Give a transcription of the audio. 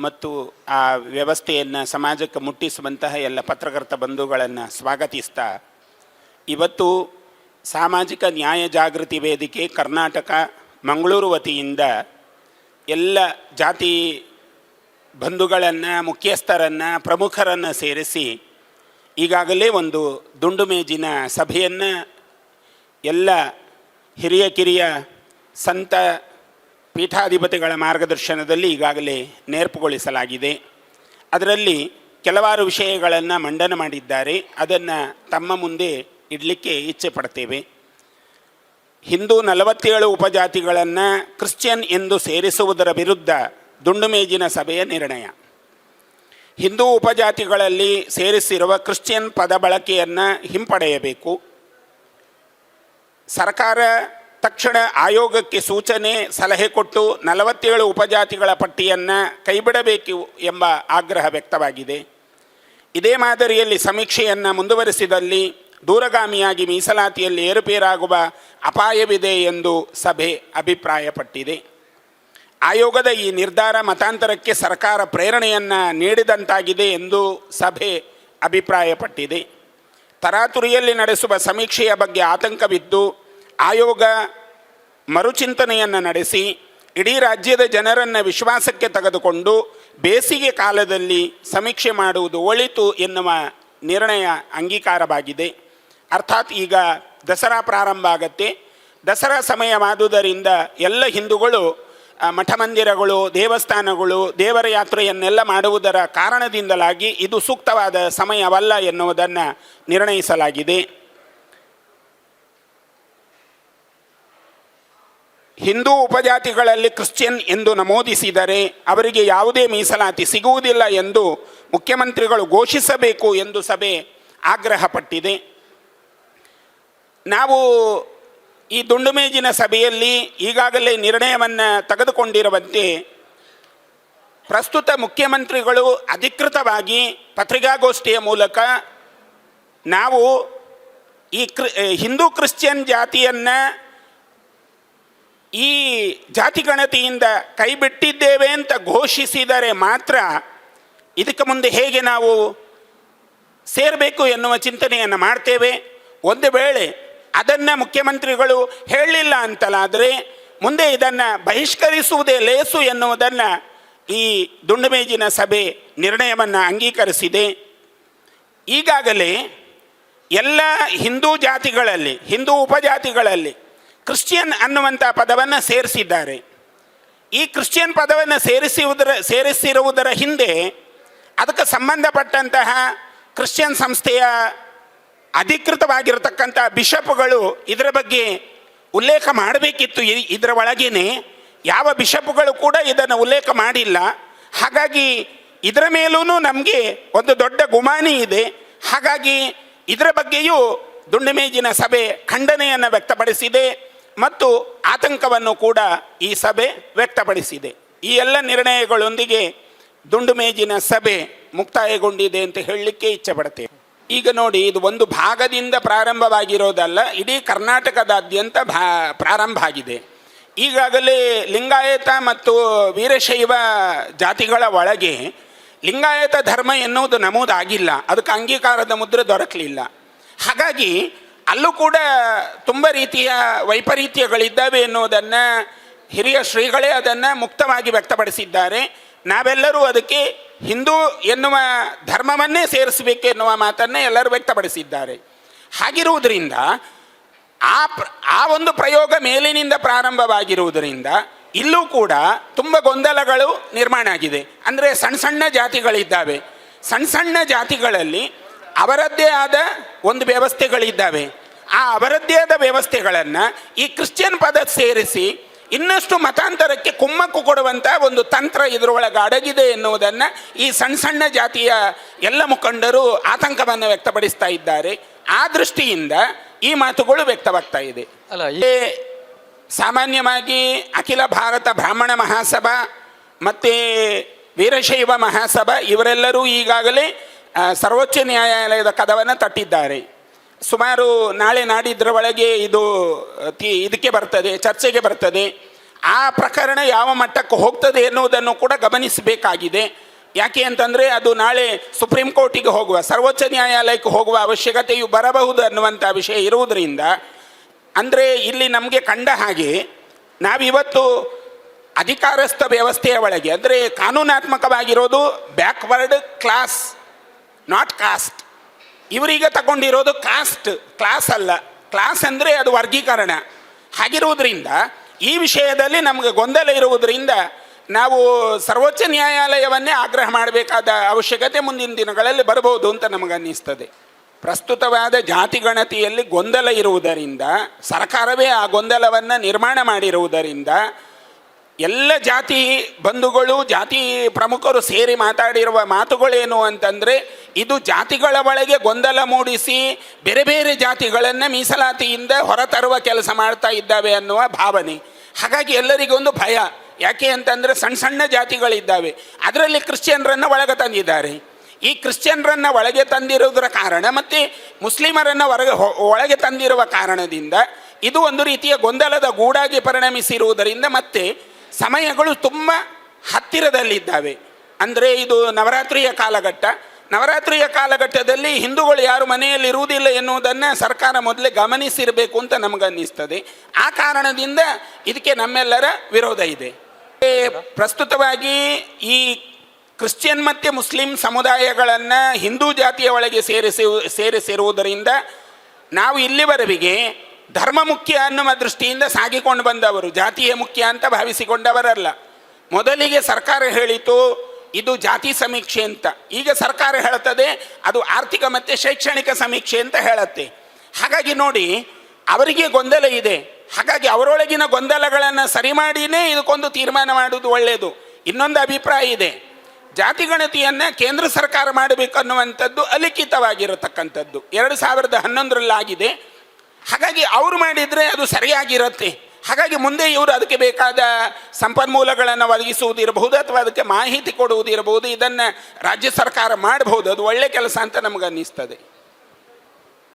ಮತ್ತು ಆ ವ್ಯವಸ್ಥೆಯನ್ನು ಸಮಾಜಕ್ಕೆ ಮುಟ್ಟಿಸುವಂತಹ ಎಲ್ಲ ಪತ್ರಕರ್ತ ಬಂಧುಗಳನ್ನು ಸ್ವಾಗತಿಸ್ತಾ, ಇವತ್ತು ಸಾಮಾಜಿಕ ನ್ಯಾಯ ಜಾಗೃತಿ ವೇದಿಕೆ ಕರ್ನಾಟಕ ಮಂಗಳೂರು ವತಿಯಿಂದ ಎಲ್ಲ ಜಾತಿ ಬಂಧುಗಳನ್ನು, ಮುಖ್ಯಸ್ಥರನ್ನು, ಪ್ರಮುಖರನ್ನು ಸೇರಿಸಿ ಈಗಾಗಲೇ ಒಂದು ದುಂಡು ಮೇಜಿನ ಸಭೆಯನ್ನು ಎಲ್ಲ ಹಿರಿಯ ಕಿರಿಯ ಸಂತ ಪೀಠಾಧಿಪತಿಗಳ ಮಾರ್ಗದರ್ಶನದಲ್ಲಿ ಈಗಾಗಲೇ ನೇರ್ಪುಗೊಳಿಸಲಾಗಿದೆ. ಅದರಲ್ಲಿ ಕೆಲವಾರು ವಿಷಯಗಳನ್ನು ಮಂಡನೆ ಮಾಡಿದ್ದಾರೆ. ಅದನ್ನು ತಮ್ಮ ಮುಂದೆ ಇಡಲಿಕ್ಕೆ ಇಚ್ಛೆ ಪಡ್ತೇವೆ. ಹಿಂದೂ 47 ಉಪಜಾತಿಗಳನ್ನು ಕ್ರಿಶ್ಚಿಯನ್ ಎಂದು ಸೇರಿಸುವುದರ ವಿರುದ್ಧ ದುಂಡು ಮೇಜಿನ ಸಭೆಯ ನಿರ್ಣಯ. ಹಿಂದೂ ಉಪಜಾತಿಗಳಲ್ಲಿ ಸೇರಿಸಿರುವ ಕ್ರಿಶ್ಚಿಯನ್ ಪದ ಬಳಕೆಯನ್ನು ಹಿಂಪಡೆಯಬೇಕು. ಸರ್ಕಾರ ತಕ್ಷಣ ಆಯೋಗಕ್ಕೆ ಸೂಚನೆ ಸಲಹೆ ಕೊಟ್ಟು 47 ಉಪಜಾತಿಗಳ ಪಟ್ಟಿಯನ್ನು ಕೈಬಿಡಬೇಕು ಎಂಬ ಆಗ್ರಹ ವ್ಯಕ್ತವಾಗಿದೆ. ಇದೇ ಮಾದರಿಯಲ್ಲಿ ಸಮೀಕ್ಷೆಯನ್ನು ಮುಂದುವರಿಸಿದಲ್ಲಿ ದೂರಗಾಮಿಯಾಗಿ ಮೀಸಲಾತಿಯಲ್ಲಿ ಏರುಪೇರಾಗುವ ಅಪಾಯವಿದೆ ಎಂದು ಸಭೆ ಅಭಿಪ್ರಾಯಪಟ್ಟಿದೆ. ಆಯೋಗದ ಈ ನಿರ್ಧಾರ ಮತಾಂತರಕ್ಕೆ ಸರ್ಕಾರ ಪ್ರೇರಣೆಯನ್ನು ನೀಡಿದಂತಾಗಿದೆ ಎಂದು ಸಭೆ ಅಭಿಪ್ರಾಯಪಟ್ಟಿದೆ. ತರಾತುರಿಯಲ್ಲಿ ನಡೆಸುವ ಸಮೀಕ್ಷೆಯ ಬಗ್ಗೆ ಆತಂಕವಿದ್ದು ಆಯೋಗ ಮರುಚಿಂತನೆಯನ್ನು ನಡೆಸಿ ಇಡೀ ರಾಜ್ಯದ ಜನರನ್ನು ವಿಶ್ವಾಸಕ್ಕೆ ತೆಗೆದುಕೊಂಡು ಬೇಸಿಗೆ ಕಾಲದಲ್ಲಿ ಸಮೀಕ್ಷೆ ಮಾಡುವುದು ಒಳಿತು ಎನ್ನುವ ನಿರ್ಣಯ ಅಂಗೀಕಾರವಾಗಿದೆ. ಅರ್ಥಾತ್ ಈಗ ದಸರಾ ಪ್ರಾರಂಭ ಆಗತ್ತೆ. ದಸರಾ ಸಮಯವಾದುದರಿಂದ ಎಲ್ಲ ಹಿಂದೂಗಳು ಮಠ ಮಂದಿರಗಳು, ದೇವಸ್ಥಾನಗಳು, ದೇವರ ಯಾತ್ರೆಯನ್ನೆಲ್ಲ ಮಾಡುವುದರ ಕಾರಣದಿಂದಲಾಗಿ ಇದು ಸೂಕ್ತವಾದ ಸಮಯವಲ್ಲ ಎನ್ನುವುದನ್ನು ನಿರ್ಣಯಿಸಲಾಗಿದೆ. ಹಿಂದೂ ಉಪಜಾತಿಗಳಲ್ಲಿ ಕ್ರಿಶ್ಚಿಯನ್ ಎಂದು ನಮೂದಿಸಿದರೆ ಅವರಿಗೆ ಯಾವುದೇ ಮೀಸಲಾತಿ ಸಿಗುವುದಿಲ್ಲ ಎಂದು ಮುಖ್ಯಮಂತ್ರಿಗಳು ಘೋಷಿಸಬೇಕು ಎಂದು ಸಭೆ ಆಗ್ರಹಪಟ್ಟಿದೆ. ನಾವು ಈ ದುಂಡು ಮೇಜಿನ ಸಭೆಯಲ್ಲಿ ಈಗಾಗಲೇ ನಿರ್ಣಯವನ್ನು ತೆಗೆದುಕೊಂಡಿರುವಂತೆ ಪ್ರಸ್ತುತ ಮುಖ್ಯಮಂತ್ರಿಗಳು ಅಧಿಕೃತವಾಗಿ ಪತ್ರಿಕಾಗೋಷ್ಠಿಯ ಮೂಲಕ ನಾವು ಈ ಹಿಂದೂ ಕ್ರಿಶ್ಚಿಯನ್ ಜಾತಿಯನ್ನು ಈ ಜಾತಿ ಗಣತಿಯಿಂದ ಕೈಬಿಟ್ಟಿದ್ದೇವೆ ಅಂತ ಘೋಷಿಸಿದರೆ ಮಾತ್ರ ಇದಕ್ಕೆ ಮುಂದೆ ಹೇಗೆ ನಾವು ಸೇರಬೇಕು ಎನ್ನುವ ಚಿಂತನೆಯನ್ನು ಮಾಡ್ತೇವೆ. ಒಂದು ವೇಳೆ ಅದನ್ನು ಮುಖ್ಯಮಂತ್ರಿಗಳು ಹೇಳಲಿಲ್ಲ ಅಂತಲಾದರೆ ಮುಂದೆ ಇದನ್ನು ಬಹಿಷ್ಕರಿಸುವುದೇ ಲೇಸು ಎನ್ನುವುದನ್ನು ಈ ದುಂಡು ಮೇಜಿನ ಸಭೆ ನಿರ್ಣಯವನ್ನು ಅಂಗೀಕರಿಸಿದೆ. ಈಗಾಗಲೇ ಎಲ್ಲ ಹಿಂದೂ ಜಾತಿಗಳಲ್ಲಿ, ಹಿಂದೂ ಉಪಜಾತಿಗಳಲ್ಲಿ ಕ್ರಿಶ್ಚಿಯನ್ ಅನ್ನುವಂಥ ಪದವನ್ನು ಸೇರಿಸಿದ್ದಾರೆ. ಈ ಕ್ರಿಶ್ಚಿಯನ್ ಪದವನ್ನು ಸೇರಿಸಿರುವುದರ ಹಿಂದೆ ಅದಕ್ಕೆ ಸಂಬಂಧಪಟ್ಟಂತಹ ಕ್ರಿಶ್ಚಿಯನ್ ಸಂಸ್ಥೆಯ ಅಧಿಕೃತವಾಗಿರತಕ್ಕಂಥ ಬಿಷಪ್ಗಳು ಇದರ ಬಗ್ಗೆ ಉಲ್ಲೇಖ ಮಾಡಬೇಕಿತ್ತು. ಇದರ ಒಳಗೇನೆ ಯಾವ ಬಿಷಪ್ಗಳು ಕೂಡ ಇದನ್ನು ಉಲ್ಲೇಖ ಮಾಡಿಲ್ಲ. ಹಾಗಾಗಿ ಇದರ ಮೇಲೂ ನಮಗೆ ಒಂದು ದೊಡ್ಡ ಗುಮಾನಿ ಇದೆ. ಹಾಗಾಗಿ ಇದರ ಬಗ್ಗೆಯೂ ದುಂಡು ಮೇಜಿನ ಸಭೆ ಖಂಡನೆಯನ್ನು ವ್ಯಕ್ತಪಡಿಸಿದೆ ಮತ್ತು ಆತಂಕವನ್ನು ಕೂಡ ಈ ಸಭೆ ವ್ಯಕ್ತಪಡಿಸಿದೆ. ಈ ಎಲ್ಲ ನಿರ್ಣಯಗಳೊಂದಿಗೆ ದುಂಡು ಮೇಜಿನ ಸಭೆ ಮುಕ್ತಾಯಗೊಂಡಿದೆ ಅಂತ ಹೇಳಲಿಕ್ಕೆ ಇಚ್ಛೆ ಪಡ್ತೇವೆ. ಈಗ ನೋಡಿ, ಇದು ಒಂದು ಭಾಗದಿಂದ ಪ್ರಾರಂಭವಾಗಿರೋದಲ್ಲ, ಇಡೀ ಕರ್ನಾಟಕದಾದ್ಯಂತ ಪ್ರಾರಂಭ ಆಗಿದೆ. ಈಗಾಗಲೇ ಲಿಂಗಾಯತ ಮತ್ತು ವೀರಶೈವ ಜಾತಿಗಳ ಒಳಗೆ ಲಿಂಗಾಯತ ಧರ್ಮ ಎನ್ನುವುದು ನಮೂದಾಗಿಲ್ಲ, ಅದಕ್ಕೆ ಅಂಗೀಕಾರದ ಮುದ್ರೆ ದೊರಕಲಿಲ್ಲ. ಹಾಗಾಗಿ ಅಲ್ಲೂ ಕೂಡ ತುಂಬ ರೀತಿಯ ವೈಪರೀತ್ಯಗಳಿದ್ದಾವೆ ಎನ್ನುವುದನ್ನು ಹಿರಿಯ ಶ್ರೀಗಳೇ ಅದನ್ನು ಮುಕ್ತವಾಗಿ ವ್ಯಕ್ತಪಡಿಸಿದ್ದಾರೆ. ನಾವೆಲ್ಲರೂ ಅದಕ್ಕೆ ಹಿಂದೂ ಎನ್ನುವ ಧರ್ಮವನ್ನೇ ಸೇರಿಸಬೇಕು ಎನ್ನುವ ಮಾತನ್ನೇ ಎಲ್ಲರೂ ವ್ಯಕ್ತಪಡಿಸಿದ್ದಾರೆ. ಹಾಗಿರುವುದರಿಂದ ಆ ಒಂದು ಪ್ರಯೋಗ ಮೇಲಿನಿಂದ ಪ್ರಾರಂಭವಾಗಿರುವುದರಿಂದ ಇಲ್ಲೂ ಕೂಡ ತುಂಬ ಗೊಂದಲಗಳು ನಿರ್ಮಾಣ ಆಗಿದೆ. ಅಂದರೆ ಸಣ್ಣ ಸಣ್ಣ ಜಾತಿಗಳಿದ್ದಾವೆ. ಸಣ್ಣ ಸಣ್ಣ ಜಾತಿಗಳಲ್ಲಿ ಅವರದ್ದೇ ಆದ ಒಂದು ವ್ಯವಸ್ಥೆಗಳಿದ್ದಾವೆ. ಆ ಅವರದ್ದೇ ಆದ ವ್ಯವಸ್ಥೆಗಳನ್ನು ಈ ಕ್ರಿಶ್ಚಿಯನ್ ಪದ ಸೇರಿಸಿ ಇನ್ನಷ್ಟು ಮತಾಂತರಕ್ಕೆ ಕುಮ್ಮಕ್ಕು ಕೊಡುವಂಥ ಒಂದು ತಂತ್ರ ಇದರೊಳಗೆ ಅಡಗಿದೆ ಎನ್ನುವುದನ್ನು ಈ ಸಣ್ಣ ಸಣ್ಣ ಜಾತಿಯ ಎಲ್ಲ ಮುಖಂಡರು ಆತಂಕವನ್ನು ವ್ಯಕ್ತಪಡಿಸ್ತಾ ಇದ್ದಾರೆ. ಆ ದೃಷ್ಟಿಯಿಂದ ಈ ಮಾತುಗಳು ವ್ಯಕ್ತವಾಗ್ತಾ ಇದೆ. ಸಾಮಾನ್ಯವಾಗಿ ಅಖಿಲ ಭಾರತ ಬ್ರಾಹ್ಮಣ ಮಹಾಸಭಾ ಮತ್ತು ವೀರಶೈವ ಮಹಾಸಭಾ ಇವರೆಲ್ಲರೂ ಈಗಾಗಲೇ ಸರ್ವೋಚ್ಚ ನ್ಯಾಯಾಲಯದ ಕದವನ್ನು ತಟ್ಟಿದ್ದಾರೆ. ಸುಮಾರು ನಾಳೆ ನಾಡಿದ್ದರ ಒಳಗೆ ಇದು ಇದಕ್ಕೆ ಬರ್ತದೆ, ಚರ್ಚೆಗೆ ಬರ್ತದೆ. ಆ ಪ್ರಕರಣ ಯಾವ ಮಟ್ಟಕ್ಕೆ ಹೋಗ್ತದೆ ಎನ್ನುವುದನ್ನು ಕೂಡ ಗಮನಿಸಬೇಕಾಗಿದೆ. ಯಾಕೆ ಅಂತಂದರೆ ಅದು ನಾಳೆ ಸುಪ್ರೀಂ ಕೋರ್ಟಿಗೆ ಹೋಗುವ, ಸರ್ವೋಚ್ಚ ನ್ಯಾಯಾಲಯಕ್ಕೆ ಹೋಗುವ ಅವಶ್ಯಕತೆಯು ಬರಬಹುದು ಅನ್ನುವಂಥ ವಿಷಯ ಇರುವುದರಿಂದ, ಅಂದರೆ ಇಲ್ಲಿ ನಮಗೆ ಕಂಡ ಹಾಗೆ ನಾವಿವತ್ತು ಅಧಿಕಾರಸ್ಥ ವ್ಯವಸ್ಥೆಯ ಒಳಗೆ, ಅಂದರೆ ಕಾನೂನಾತ್ಮಕವಾಗಿರೋದು ಬ್ಯಾಕ್ವರ್ಡ್ ಕ್ಲಾಸ್, ನಾಟ್ ಕಾಸ್ಟ್. ಇವರೀಗ ತಗೊಂಡಿರೋದು ಕ್ಲಾಸ್ ಅಲ್ಲ. ಕ್ಲಾಸ್ ಅಂದರೆ ಅದು ವರ್ಗೀಕರಣ. ಹಾಗಿರುವುದರಿಂದ ಈ ವಿಷಯದಲ್ಲಿ ನಮಗೆ ಗೊಂದಲ ಇರುವುದರಿಂದ ನಾವು ಸರ್ವೋಚ್ಚ ನ್ಯಾಯಾಲಯವನ್ನೇ ಆಗ್ರಹ ಮಾಡಬೇಕಾದ ಅವಶ್ಯಕತೆ ಮುಂದಿನ ದಿನಗಳಲ್ಲಿ ಬರಬಹುದು ಅಂತ ನಮಗನ್ನಿಸ್ತದೆ. ಪ್ರಸ್ತುತವಾದ ಜಾತಿ ಗಣತಿಯಲ್ಲಿ ಗೊಂದಲ ಇರುವುದರಿಂದ, ಸರ್ಕಾರವೇ ಆ ಗೊಂದಲವನ್ನು ನಿರ್ಮಾಣ ಮಾಡಿರುವುದರಿಂದ, ಎಲ್ಲ ಜಾತಿ ಬಂಧುಗಳು, ಜಾತಿ ಪ್ರಮುಖರು ಸೇರಿ ಮಾತಾಡಿರುವ ಮಾತುಗಳೇನು ಅಂತಂದರೆ, ಇದು ಜಾತಿಗಳ ಒಳಗೆ ಗೊಂದಲ ಮೂಡಿಸಿ ಬೇರೆ ಬೇರೆ ಜಾತಿಗಳನ್ನು ಮೀಸಲಾತಿಯಿಂದ ಹೊರತರುವ ಕೆಲಸ ಮಾಡ್ತಾ ಇದ್ದಾವೆ ಅನ್ನುವ ಭಾವನೆ. ಹಾಗಾಗಿ ಎಲ್ಲರಿಗೊಂದು ಭಯ. ಯಾಕೆ ಅಂತಂದರೆ ಸಣ್ಣ ಸಣ್ಣ ಜಾತಿಗಳಿದ್ದಾವೆ, ಅದರಲ್ಲಿ ಕ್ರಿಶ್ಚಿಯನ್ರನ್ನು ಒಳಗೆ ತಂದಿದ್ದಾರೆ. ಈ ಕ್ರಿಶ್ಚಿಯನ್ರನ್ನು ಒಳಗೆ ತಂದಿರುವುದರ ಕಾರಣ ಮತ್ತು ಮುಸ್ಲಿಮರನ್ನು ಒಳಗೆ ತಂದಿರುವ ಕಾರಣದಿಂದ ಇದು ಒಂದು ರೀತಿಯ ಗೊಂದಲದ ಗೂಡಾಗಿ ಪರಿಣಮಿಸಿರುವುದರಿಂದ ಮತ್ತೆ ಸಮಯಗಳು ತುಂಬ ಹತ್ತಿರದಲ್ಲಿದ್ದಾವೆ. ಅಂದರೆ ಇದು ನವರಾತ್ರಿಯ ಕಾಲಘಟ್ಟ. ನವರಾತ್ರಿಯ ಕಾಲಘಟ್ಟದಲ್ಲಿ ಹಿಂದೂಗಳು ಯಾರು ಮನೆಯಲ್ಲಿ ಇರುವುದಿಲ್ಲ ಎನ್ನುವುದನ್ನು ಸರ್ಕಾರ ಮೊದಲೇ ಗಮನಿಸಿರಬೇಕು ಅಂತ ನಮಗನ್ನಿಸ್ತದೆ. ಆ ಕಾರಣದಿಂದ ಇದಕ್ಕೆ ನಮ್ಮೆಲ್ಲರ ವಿರೋಧ ಇದೆ. ಪ್ರಸ್ತುತವಾಗಿ ಈ ಕ್ರಿಶ್ಚಿಯನ್ ಮತ್ತು ಮುಸ್ಲಿಂ ಸಮುದಾಯಗಳನ್ನು ಹಿಂದೂ ಜಾತಿಯ ಒಳಗೆ ಸೇರಿಸಿರುವುದರಿಂದ ನಾವು ಇಲ್ಲಿವರೆಗೆ ಧರ್ಮ ಮುಖ್ಯ ಅನ್ನುವ ದೃಷ್ಟಿಯಿಂದ ಸಾಗಿಕೊಂಡು ಬಂದವರು, ಜಾತಿಯ ಮುಖ್ಯ ಅಂತ ಭಾವಿಸಿಕೊಂಡವರಲ್ಲ. ಮೊದಲಿಗೆ ಸರ್ಕಾರ ಹೇಳಿತು ಇದು ಜಾತಿ ಸಮೀಕ್ಷೆ ಅಂತ. ಈಗ ಸರ್ಕಾರ ಹೇಳುತ್ತದೆ ಅದು ಆರ್ಥಿಕ ಮತ್ತು ಶೈಕ್ಷಣಿಕ ಸಮೀಕ್ಷೆ ಅಂತ ಹೇಳುತ್ತೆ. ಹಾಗಾಗಿ ನೋಡಿ, ಅವರಿಗೆ ಗೊಂದಲ ಇದೆ. ಹಾಗಾಗಿ ಅವರೊಳಗಿನ ಗೊಂದಲಗಳನ್ನು ಸರಿ ಮಾಡಿಯೇ ಇದಕ್ಕೊಂದು ತೀರ್ಮಾನ ಮಾಡುವುದು ಒಳ್ಳೆಯದು. ಇನ್ನೊಂದು ಅಭಿಪ್ರಾಯ ಇದೆ, ಜಾತಿ ಗಣತಿಯನ್ನು ಕೇಂದ್ರ ಸರ್ಕಾರ ಮಾಡಬೇಕು ಅನ್ನುವಂಥದ್ದು ಅಲಿಖಿತವಾಗಿರತಕ್ಕಂಥದ್ದು 2011 ಆಗಿದೆ. ಹಾಗಾಗಿ ಅವರು ಮಾಡಿದರೆ ಅದು ಸರಿಯಾಗಿರುತ್ತೆ. ಹಾಗಾಗಿ ಮುಂದೆ ಇವರು ಅದಕ್ಕೆ ಬೇಕಾದ ಸಂಪನ್ಮೂಲಗಳನ್ನು ಒದಗಿಸುವುದಿರಬಹುದು ಅಥವಾ ಅದಕ್ಕೆ ಮಾಹಿತಿ ಕೊಡುವುದಿರಬಹುದು. ಇದನ್ನು ರಾಜ್ಯ ಸರ್ಕಾರ ಮಾಡಬಹುದು. ಅದು ಒಳ್ಳೆಯ ಕೆಲಸ ಅಂತ ನಮಗನ್ನಿಸ್ತದೆ.